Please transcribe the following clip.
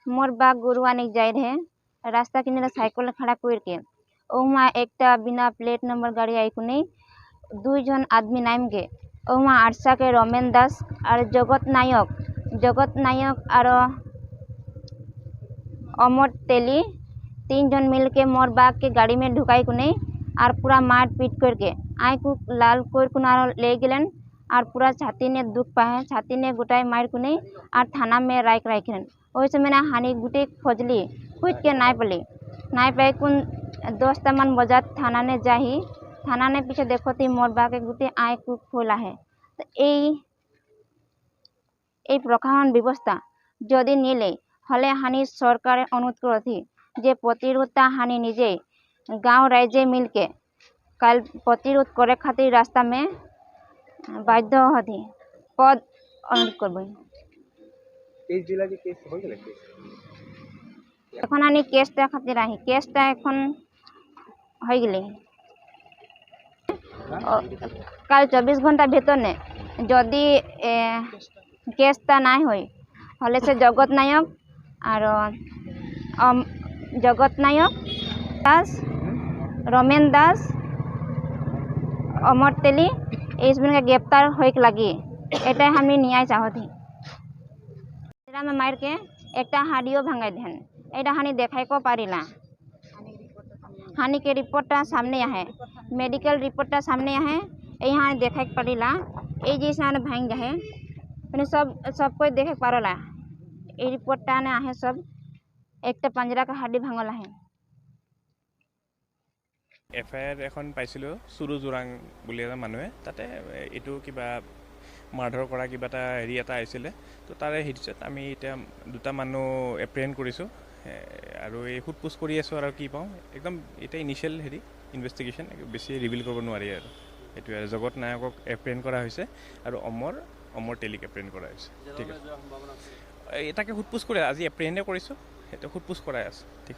मोर बाग गुरु आने जाए रहे रास्ता किनारे साइकिल खड़ा करके ओमा एक बिना प्लेट नंबर गाड़ी आई कुनी 2 जन आदमी नाम गे ओमा आरसा के रमेन दास और जगत नायक और अमर तेली 3 जन मिल के मोर बाग के गाड़ी में ढुकाई कुनी और पूरा मार पीट करके आई को लाल कोर कुना ले गेलन और पूरा छाती ने दुख पाए छाती ने गोटाई मार कुनी और थाना में राखन ओई समय ना हानि गुटे खोजली खुद के नाय पाए कुन 10 मन बजा थाना ने जाही थाना ने पीछे देखो थी मोर बाग के गुटे आय को खोला है तो এই প্রশাসন ব্যবস্থা যদি নিলে হলে হানি সরকার অনুরোধ করছি যে প্রতিরোধটা হানি নিজে গাঁव রাজ্যে মিলকে কাল প্রতিরোধ করে খাतिर রাস্তা में বাধ্য হতি পদ অনুরোধ করব এই জেলা যে কেস হয়ে গেল এখন আনি কেসটা খাतिर আহি কেসটা এখন হয়ে গেলে কাল 24 ঘন্টা ভিতর নে যদি কেসটা নাই হয় হলে সে জগত নায়ক আর জগত নায়ক দাস रमेन दास अमर तेली इसमें का गिरफ्तार होइक लगी एटा हमनी न्याय चाहती में मार के एक हाडियो भांगाई देन एटा हानि देखाई को पारिला हानि के रिपोर्टटा सामने आहे मेडिकल रिपोर्टटा सामने आहे यहाँ देखाई पारिला ए जैसा भांग जाए मैंने सब कोई देखे पारला ए रिपोर्टटा ने आहे सब एक पंजरा का हाडी भांगल आहे FIR এখন পাইছিলোঁ সুৰু জোৰাং বুলি এটা মানুহে তাতে এইটো কিবা মাৰ্ডাৰ কৰা কিবা এটা হেৰি এটা আহিছিলে তো তাৰে হিটছত আমি এতিয়া 2টা মানুহ এপ্ৰেহেণ্ড কৰিছোঁ আৰু এই সোধপোছ কৰি আছোঁ আৰু কি পাওঁ একদম এটা ইনিচিয়েল হেৰি ইনভেষ্টিগেশ্যন বেছি ৰিভিল কৰিব নোৱাৰি আৰু এইটো আৰু জগত নায়কক এপ্ৰেহেণ্ড কৰা হৈছে আৰু অমৰ তেলিক এপ্ৰেহেণ্ড কৰা হৈছে ঠিক আছে এটাকে সোধপোছ কৰি আজি এপ্ৰেহেণ্ডে কৰিছোঁ সেইটো সোধপোছ কৰাই আছে ঠিক